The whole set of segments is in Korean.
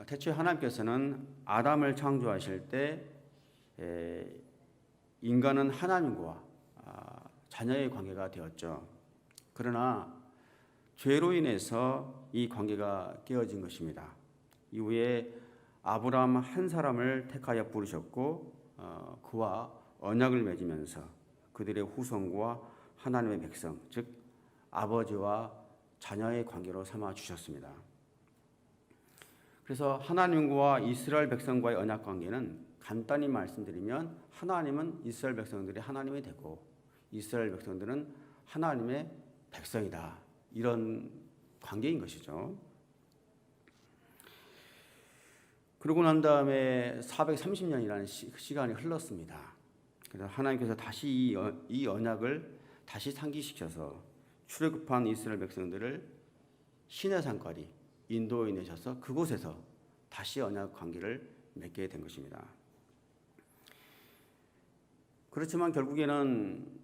태초에 하나님께서는 아담을 창조하실 때 인간은 하나님과 자녀의 관계가 되었죠. 그러나 죄로 인해서 이 관계가 깨어진 것입니다. 이후에 아브라함 한 사람을 택하여 부르셨고 그와 언약을 맺으면서 그들의 후손과 하나님의 백성, 즉 아버지와 자녀의 관계로 삼아 주셨습니다. 그래서 하나님과 이스라엘 백성과의 언약 관계는 간단히 말씀드리면 하나님은 이스라엘 백성들이 하나님이 되고 이스라엘 백성들은 하나님의 백성이다. 이런 관계인 것이죠. 그러고 난 다음에 430년이라는 시간이 흘렀습니다. 그래서 하나님께서 다시 이 언약을 다시 상기시켜서 출애굽한 이스라엘 백성들을 시내산까지 인도에 내셔서 그곳에서 다시 언약 관계를 맺게 된 것입니다. 그렇지만 결국에는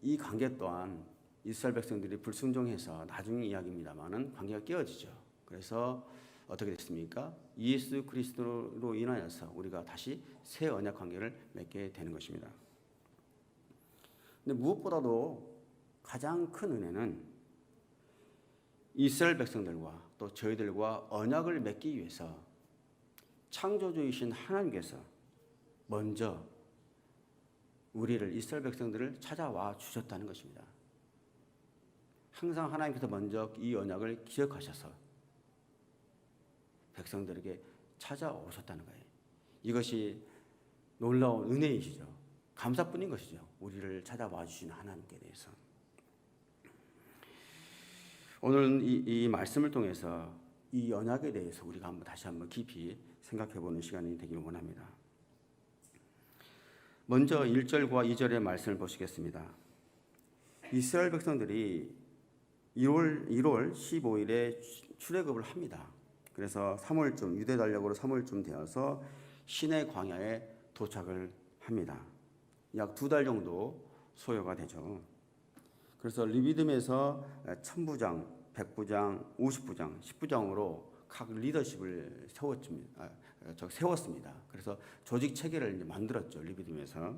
이 관계 또한 이스라엘 백성들이 불순종해서 나중에 이야기입니다만은 관계가 깨어지죠. 그래서 어떻게 됐습니까? 예수 그리스도로 인하여서 우리가 다시 새 언약 관계를 맺게 되는 것입니다. 근데 무엇보다도 가장 큰 은혜는 이스라엘 백성들과 또 저희들과 언약을 맺기 위해서 창조주이신 하나님께서 먼저 우리를 이스라엘 백성들을 찾아와 주셨다는 것입니다. 항상 하나님께서 먼저 이 언약을 기억하셔서 백성들에게 찾아오셨다는 거예요. 이것이 놀라운 은혜이시죠. 감사뿐인 것이죠. 우리를 찾아와 주시는 하나님께 대해서. 오늘 이 말씀을 통해서 이 언약에 대해서 우리가 다시 한번 깊이 생각해 보는 시간이 되기를 원합니다. 먼저 1절과 2절의 말씀을 보시겠습니다. 이스라엘 백성들이 1월 15일에 출애굽을 합니다. 그래서 3월쯤 유대 달력으로 3월쯤 되어서 시내 광야에 도착을 합니다. 약 2달 정도 소요가 되죠. 그래서 리비딤에서 1000부장, 100부장, 50부장, 10부장으로 각 리더십을 세웠습니다. 그래서 조직 체계를 이제 만들었죠. 리비딤에서.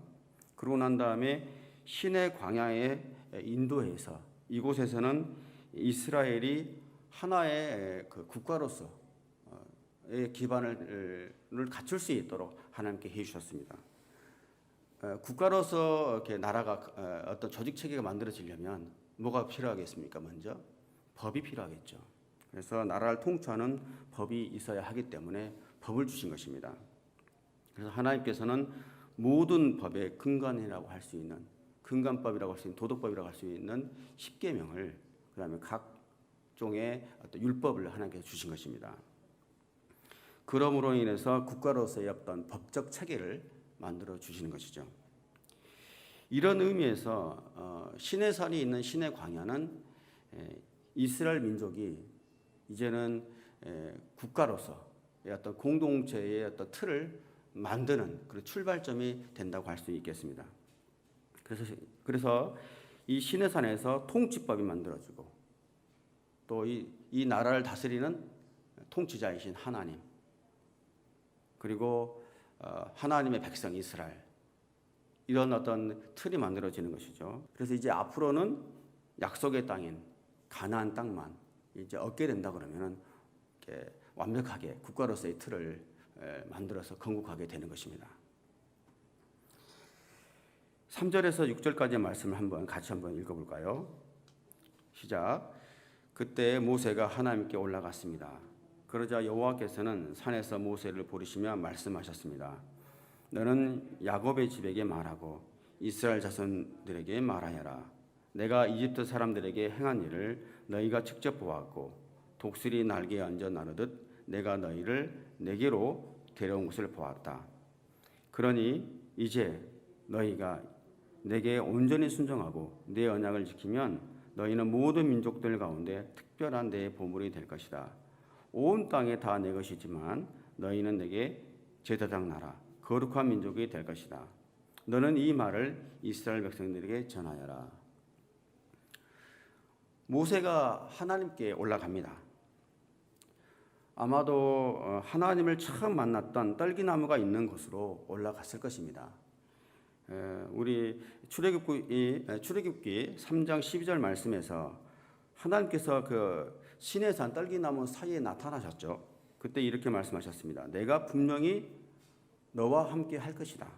그러고 난 다음에 시내 광야에 인도해서 이곳에서는 이스라엘이 하나의 그 국가로서의 기반을 갖출 수 있도록 하나님께 해주셨습니다. 국가로서 이렇게 나라가 어떤 조직 체계가 만들어지려면 뭐가 필요하겠습니까? 먼저 법이 필요하겠죠. 그래서 나라를 통치하는 법이 있어야 하기 때문에 법을 주신 것입니다. 그래서 하나님께서는 모든 법의 근간이라고 할 수 있는 근간법이라고 할 수 있는 도덕법이라고 할 수 있는 10계명을 그다음에 각종의 어떤 율법을 하나님께서 주신 것입니다. 그러므로 인해서 국가로서의 어떤 법적 체계를 만들어 주시는 것이죠. 이런 의미에서 시내산이 있는 시내 광야는 이스라엘 민족이 이제는 국가로서 어떤 공동체의 어떤 틀을 만드는 그런 출발점이 된다고 할 수 있겠습니다. 그래서 이 시내산에서 통치법이 만들어지고 또 이 나라를 다스리는 통치자이신 하나님 그리고 하나님의 백성 이스라엘 이런 어떤 틀이 만들어지는 것이죠. 그래서 이제 앞으로는 약속의 땅인 가나안 땅만 이제 얻게 된다 그러면은 완벽하게 국가로서의 틀을 만들어서 건국하게 되는 것입니다. 3절에서 6절까지의 말씀을 같이 한번 읽어볼까요? 시작. 그때 모세가 하나님께 올라갔습니다. 그러자 여호와께서는 산에서 모세를 부르시며 말씀하셨습니다. 너는 야곱의 집에게 말하고 이스라엘 자손들에게 말하여라. 내가 이집트 사람들에게 행한 일을 너희가 직접 보았고 독수리 날개에 얹어 나르듯 내가 너희를 내게로 데려온 것을 보았다. 그러니 이제 너희가 내게 온전히 순종하고 내 언약을 지키면 너희는 모든 민족들 가운데 특별한 내 보물이 될 것이다. 온 땅에 다 내 것이지만 너희는 내게 제사장 나라 거룩한 민족이 될 것이다. 너는 이 말을 이스라엘 백성들에게 전하여라. 모세가 하나님께 올라갑니다. 아마도 하나님을 처음 만났던 떨기나무가 있는 곳으로 올라갔을 것입니다. 우리 출애굽기 3장 12절 말씀에서 하나님께서 그 시내산 떨기나무 사이에 나타나셨죠. 그때 이렇게 말씀하셨습니다. 내가 분명히 너와 함께 할 것이다.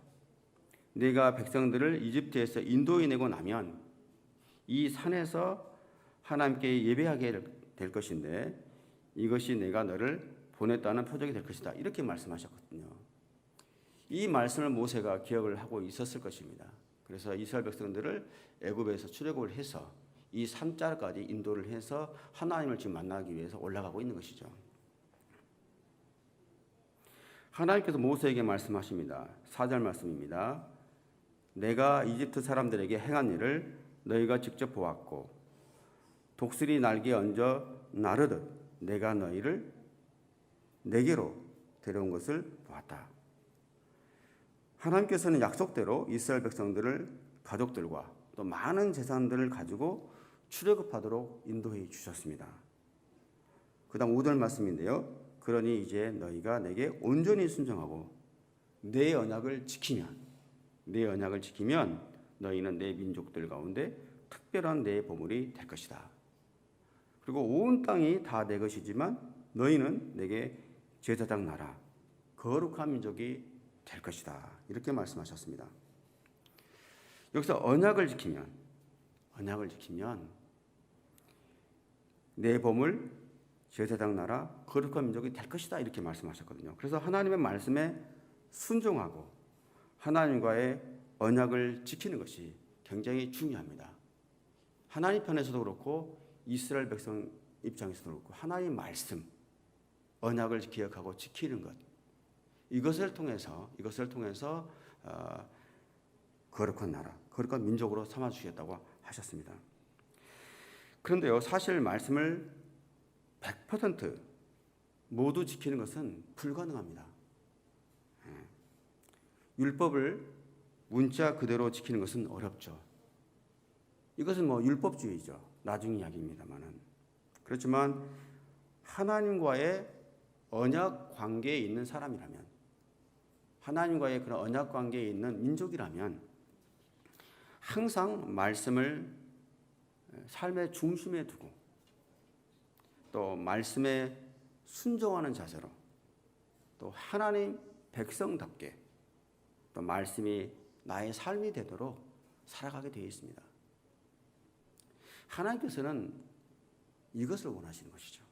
내가 백성들을 이집트에서 인도해내고 나면 이 산에서 하나님께 예배하게 될 것인데 이것이 내가 너를 보냈다는 표적이 될 것이다. 이렇게 말씀하셨거든요. 이 말씀을 모세가 기억을 하고 있었을 것입니다. 그래서 이스라엘 백성들을 애굽에서 출애굽을 해서 이 산자까지 인도를 해서 하나님을 지금 만나기 위해서 올라가고 있는 것이죠. 하나님께서 모세에게 말씀하십니다. 4절 말씀입니다. 내가 이집트 사람들에게 행한 일을 너희가 직접 보았고 독수리 날개에 얹어 나르듯 내가 너희를 내게로 데려온 것을 보았다. 하나님께서는 약속대로 이스라엘 백성들을 가족들과 또 많은 재산들을 가지고 출애굽하도록 인도해 주셨습니다. 그 다음 5절 말씀인데요. 그러니 이제 너희가 내게 온전히 순종하고 내 언약을 지키면 너희는 내 민족들 가운데 특별한 내 보물이 될 것이다. 그리고 온 땅이 다 내 것이지만 너희는 내게 제사장 나라 거룩한 민족이 될 것이다. 이렇게 말씀하셨습니다. 여기서 언약을 지키면 내 보물 제사장 나라 거룩한 민족이 될 것이다. 이렇게 말씀하셨거든요. 그래서 하나님의 말씀에 순종하고 하나님과의 언약을 지키는 것이 굉장히 중요합니다. 하나님 편에서도 그렇고 이스라엘 백성 입장에서도 그렇고 하나님의 말씀, 언약을 기억하고 지키는 것 이것을 통해서 거룩한 나라, 거룩한 민족으로 삼아주시겠다고 하셨습니다. 그런데요, 사실 말씀을 100% 모두 지키는 것은 불가능합니다. 율법을 문자 그대로 지키는 것은 어렵죠. 이것은 율법주의죠. 나중 이야기입니다만은. 그렇지만 하나님과의 언약 관계에 있는 사람이라면, 하나님과의 그런 언약 관계에 있는 민족이라면 항상 말씀을 삶의 중심에 두고 또 말씀에 순종하는 자세로 또 하나님 백성답게 또 말씀이 나의 삶이 되도록 살아가게 되어 있습니다. 하나님께서는 이것을 원하시는 것이죠.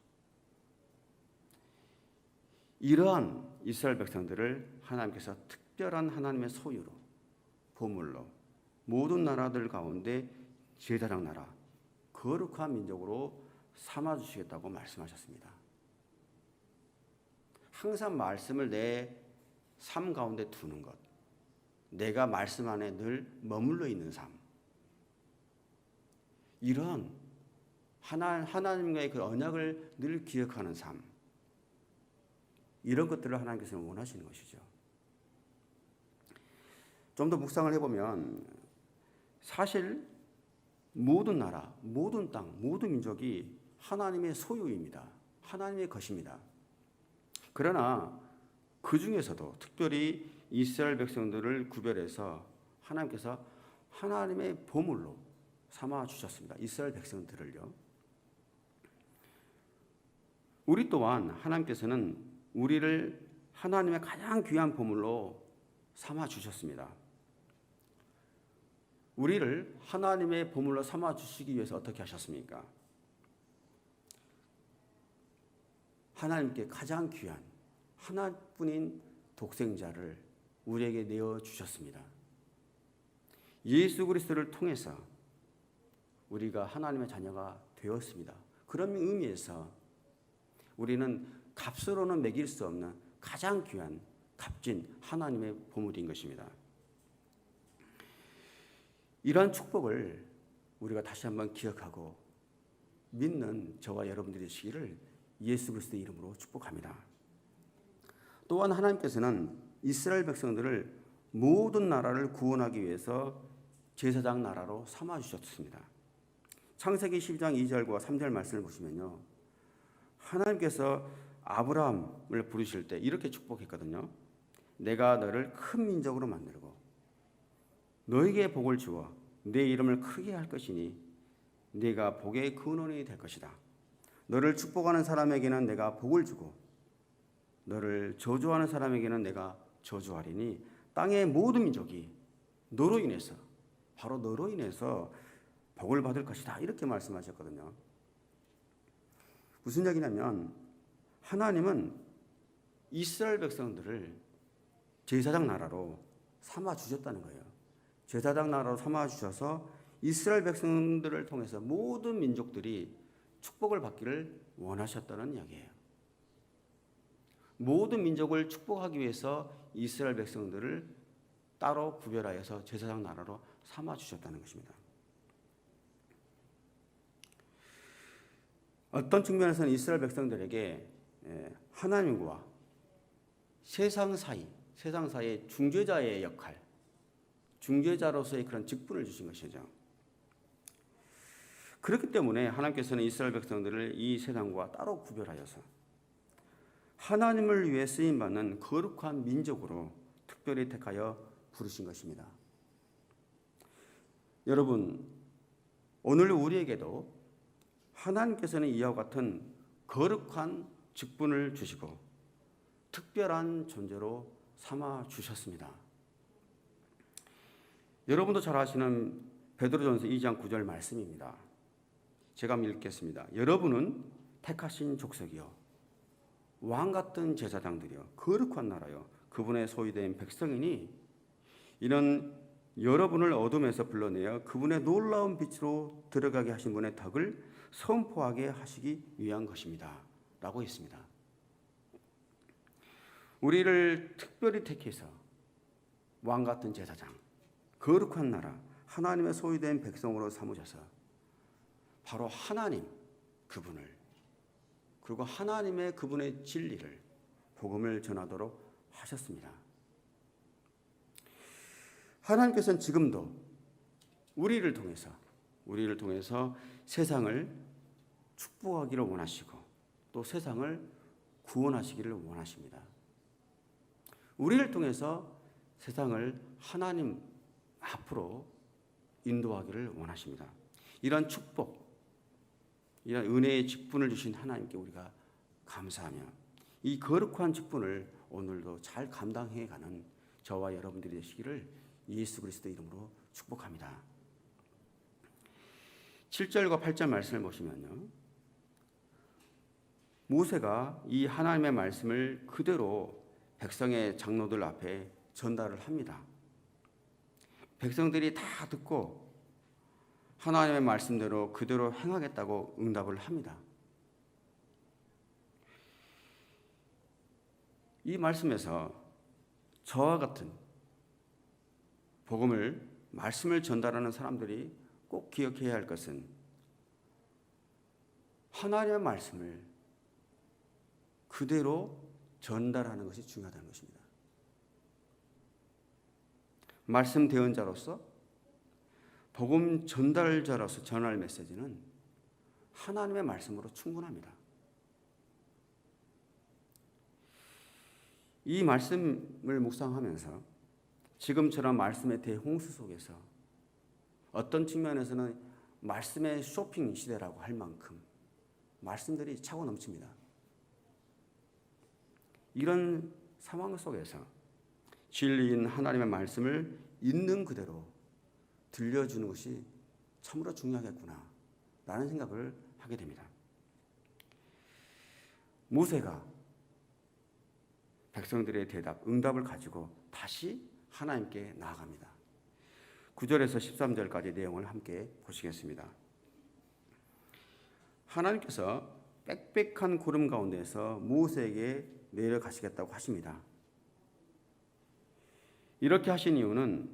이러한 이스라엘 백성들을 하나님께서 특별한 하나님의 소유로, 보물로 모든 나라들 가운데 제사장 나라, 거룩한 민족으로 삼아주시겠다고 말씀하셨습니다. 항상 말씀을 내 삶 가운데 두는 것, 내가 말씀 안에 늘 머물러 있는 삶, 이런 하나님과의 그 언약을 늘 기억하는 삶, 이런 것들을 하나님께서는 원하시는 것이죠. 좀 더 묵상을 해보면 사실 모든 나라, 모든 땅, 모든 민족이 하나님의 소유입니다. 하나님의 것입니다. 그러나 그 중에서도 특별히 이스라엘 백성들을 구별해서 하나님께서 하나님의 보물로 삼아 주셨습니다. 이스라엘 백성들을요. 우리 또한 하나님께서는 우리를 하나님의 가장 귀한 보물로 삼아 주셨습니다. 우리를 하나님의 보물로 삼아 주시기 위해서 어떻게 하셨습니까? 하나님께 가장 귀한 하나뿐인 독생자를 우리에게 내어 주셨습니다. 예수 그리스도를 통해서 우리가 하나님의 자녀가 되었습니다. 그런 의미에서 우리는 값으로는 매길 수 없는 가장 귀한 값진 하나님의 보물인 것입니다. 이러한 축복을 우리가 다시 한번 기억하고 믿는 저와 여러분들이 되시기를 예수 그리스도의 이름으로 축복합니다. 또한 하나님께서는 이스라엘 백성들을 모든 나라를 구원하기 위해서 제사장 나라로 삼아 주셨습니다. 창세기 12장 2절과 3절 말씀을 보시면요, 하나님께서 아브라함을 부르실 때 이렇게 축복했거든요. 내가 너를 큰 민족으로 만들고 너에게 복을 주어 내 이름을 크게 할 것이니 네가 복의 근원이 될 것이다. 너를 축복하는 사람에게는 내가 복을 주고 너를 저주하는 사람에게는 내가 저주하리니 땅의 모든 민족이 너로 인해서, 바로 너로 인해서 복을 받을 것이다. 이렇게 말씀하셨거든요. 무슨 얘기냐면 하나님은 이스라엘 백성들을 제사장 나라로 삼아 주셨다는 거예요. 제사장 나라로 삼아 주셔서 이스라엘 백성들을 통해서 모든 민족들이 축복을 받기를 원하셨다는 이야기예요. 모든 민족을 축복하기 위해서 이스라엘 백성들을 따로 구별하여서 제사장 나라로 삼아 주셨다는 것입니다. 어떤 측면에서는 이스라엘 백성들에게 하나님과 세상 사이의 중재자의 역할, 중재자로서의 그런 직분을 주신 것이죠. 그렇기 때문에 하나님께서는 이스라엘 백성들을 이 세상과 따로 구별하여서 하나님을 위해 쓰임받는 거룩한 민족으로 특별히 택하여 부르신 것입니다. 여러분, 오늘 우리에게도 하나님께서는 이와 같은 거룩한 직분을 주시고 특별한 존재로 삼아 주셨습니다. 여러분도 잘 아시는 베드로전서 2장 9절 말씀입니다. 제가 읽겠습니다. 여러분은 택하신 족속이요 왕 같은 제사장들이요 거룩한 나라요 그분의 소유된 백성이니 이는 여러분을 어둠에서 불러내어 그분의 놀라운 빛으로 들어가게 하신 분의 덕을 선포하게 하시기 위한 것입니다. 라고 했습니다. 우리를 특별히 택해서 왕 같은 제사장, 거룩한 나라, 하나님의 소유된 백성으로 삼으셔서 바로 하나님 그분을, 그리고 하나님의 그분의 진리를, 복음을 전하도록 하셨습니다. 하나님께서는 지금도 우리를 통해서 세상을 축복하기를 원하시고 또 세상을 구원하시기를 원하십니다. 우리를 통해서 세상을 하나님 앞으로 인도하기를 원하십니다. 이런 축복, 이런 은혜의 직분을 주신 하나님께 우리가 감사하며 이 거룩한 직분을 오늘도 잘 감당해가는 저와 여러분들이 되시기를 예수 그리스도 이름으로 축복합니다. 7절과 8절 말씀을 보시면요, 모세가 이 하나님의 말씀을 그대로 백성의 장로들 앞에 전달을 합니다. 백성들이 다 듣고 하나님의 말씀대로 그대로 행하겠다고 응답을 합니다. 이 말씀에서 저와 같은 말씀을 전달하는 사람들이 꼭 기억해야 할 것은 하나님의 말씀을 그대로 전달하는 것이 중요하다는 것입니다. 말씀 대언자로서, 복음 전달자로서 전할 메시지는 하나님의 말씀으로 충분합니다. 이 말씀을 묵상하면서 지금처럼 말씀의 대홍수 속에서 어떤 측면에서는 말씀의 쇼핑 시대라고 할 만큼 말씀들이 차고 넘칩니다. 이런 상황 속에서 진리인 하나님의 말씀을 있는 그대로 들려주는 것이 참으로 중요하겠구나 라는 생각을 하게 됩니다. 모세가 백성들의 응답을 가지고 다시 하나님께 나아갑니다. 9절에서 13절까지 내용을 함께 보시겠습니다. 하나님께서 빽빽한 구름 가운데서 모세에게 내려가시겠다고 하십니다. 이렇게 하신 이유는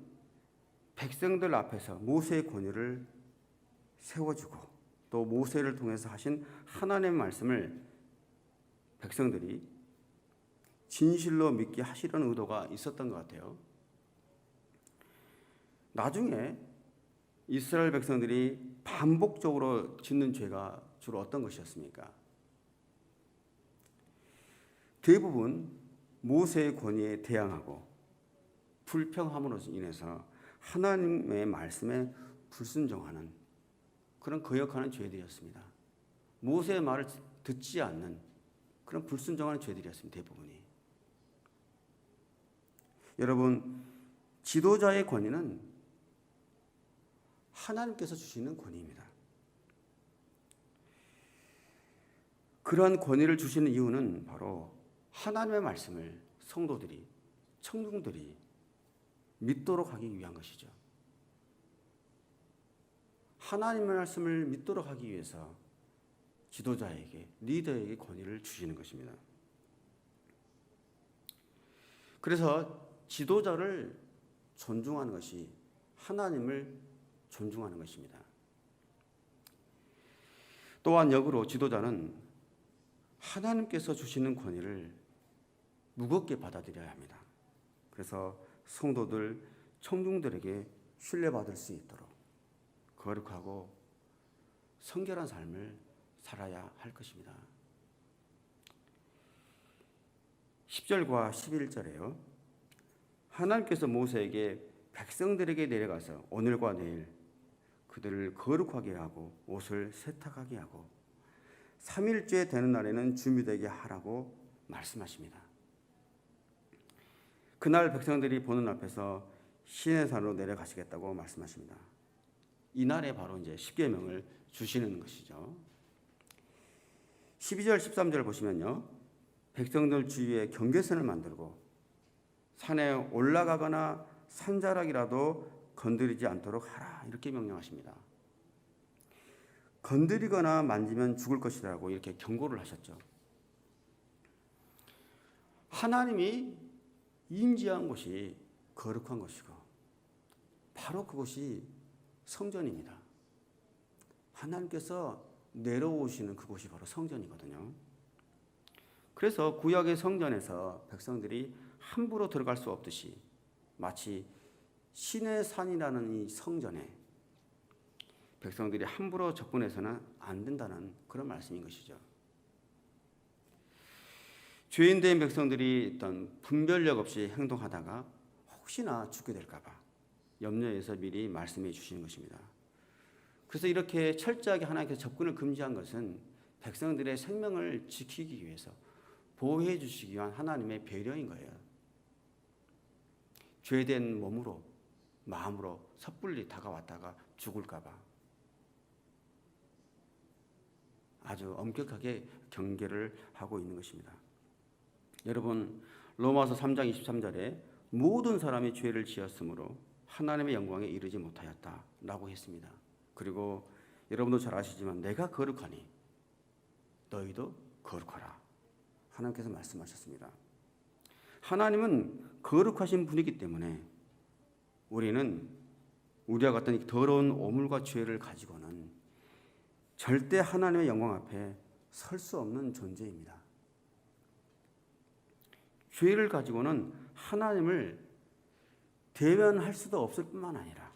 백성들 앞에서 모세의 권위를 세워주고 또 모세를 통해서 하신 하나님의 말씀을 백성들이 진실로 믿게 하시려는 의도가 있었던 것 같아요. 나중에 이스라엘 백성들이 반복적으로 짓는 죄가 주로 어떤 것이었습니까? 대부분 모세의 권위에 대항하고 불평함으로 인해서 하나님의 말씀에 불순종하는 그런 거역하는 죄들이었습니다. 모세의 말을 듣지 않는 그런 불순종하는 죄들이었습니다. 대부분이. 여러분, 지도자의 권위는 하나님께서 주시는 권위입니다. 그러한 권위를 주시는 이유는 바로 하나님의 말씀을 성도들이, 청중들이 믿도록 하기 위한 것이죠. 하나님의 말씀을 믿도록 하기 위해서 지도자에게, 리더에게 권위를 주시는 것입니다. 그래서 지도자를 존중하는 것이 하나님을 존중하는 것입니다. 또한 역으로 지도자는 하나님께서 주시는 권위를 무겁게 받아들여야 합니다. 그래서 성도들, 청중들에게 신뢰받을 수 있도록 거룩하고 성결한 삶을 살아야 할 것입니다. 10절과 11절에요. 하나님께서 모세에게 백성들에게 내려가서 오늘과 내일 그들을 거룩하게 하고 옷을 세탁하게 하고 3일째 되는 날에는 준비되게 하라고 말씀하십니다. 그날 백성들이 보는 앞에서 시내산으로 내려가시겠다고 말씀하십니다. 이날에 바로 이제 십계명을 주시는 것이죠. 12절, 13절 보시면요. 백성들 주위에 경계선을 만들고 산에 올라가거나 산자락이라도 건드리지 않도록 하라. 이렇게 명령하십니다. 건드리거나 만지면 죽을 것이라고 이렇게 경고를 하셨죠. 하나님이 임재한 곳이 거룩한 것이고 바로 그곳이 성전입니다. 하나님께서 내려오시는 그곳이 바로 성전이거든요. 그래서 구약의 성전에서 백성들이 함부로 들어갈 수 없듯이 마치 신의 산이라는 이 성전에 백성들이 함부로 접근해서는 안 된다는 그런 말씀인 것이죠. 죄인된 백성들이 어떤 분별력 없이 행동하다가 혹시나 죽게 될까 봐 염려해서 미리 말씀해 주시는 것입니다. 그래서 이렇게 철저하게 하나님께서 접근을 금지한 것은 백성들의 생명을 지키기 위해서 보호해 주시기 위한 하나님의 배려인 거예요. 죄된 몸으로 마음으로 섣불리 다가왔다가 죽을까 봐 아주 엄격하게 경계를 하고 있는 것입니다. 여러분, 로마서 3장 23절에 모든 사람이 죄를 지었으므로 하나님의 영광에 이르지 못하였다라고 했습니다. 그리고 여러분도 잘 아시지만 내가 거룩하니 너희도 거룩하라. 하나님께서 말씀하셨습니다. 하나님은 거룩하신 분이기 때문에 우리는 우리와 같은 더러운 오물과 죄를 가지고는 절대 하나님의 영광 앞에 설 수 없는 존재입니다. 죄를 가지고는 하나님을 대면할 수도 없을 뿐만 아니라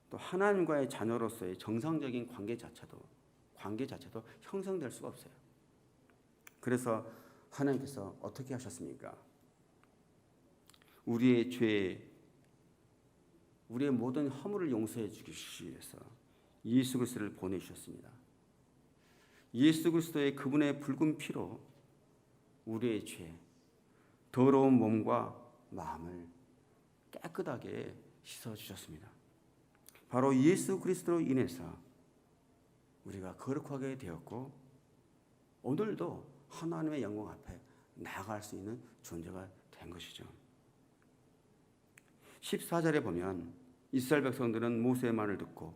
또 하나님과의 자녀로서의 정상적인 관계 자체도 형성될 수가 없어요. 그래서 하나님께서 어떻게 하셨습니까? 우리의 죄, 우리의 모든 허물을 용서해 주시기 위해서 예수 그리스도를 보내주셨습니다. 예수 그리스도의 그분의 붉은 피로 우리의 죄, 더러운 몸과 마음을 깨끗하게 씻어주셨습니다. 바로 예수 그리스도로 인해서 우리가 거룩하게 되었고 오늘도 하나님의 영광 앞에 나아갈 수 있는 존재가 된 것이죠. 14절에 보면 이스라엘 백성들은 모세의 말을 듣고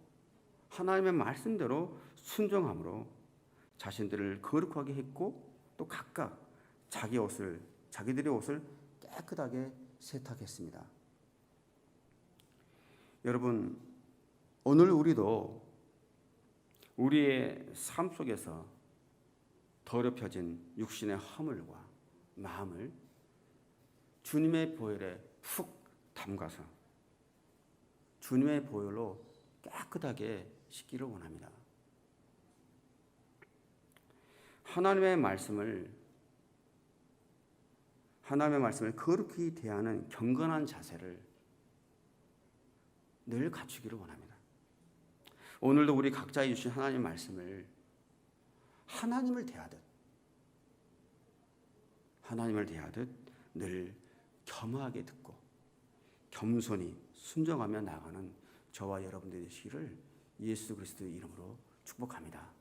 하나님의 말씀대로 순종함으로 자신들을 거룩하게 했고 또 각각 자기들의 옷을 깨끗하게 세탁했습니다. 여러분, 오늘 우리도 우리의 삶 속에서 더럽혀진 육신의 허물과 마음을 주님의 보혈에 푹 담가서 주님의 보혈로 깨끗하게 씻기를 원합니다. 하나님의 말씀을 하나님의 말씀을 거룩히 대하는 경건한 자세를 늘 갖추기를 원합니다. 오늘도 우리 각자에 주신 하나님의 말씀을 하나님을 대하듯 늘 겸허하게 듣고 겸손히 순종하며 나가는 저와 여러분들이 되시기를 예수 그리스도의 이름으로 축복합니다.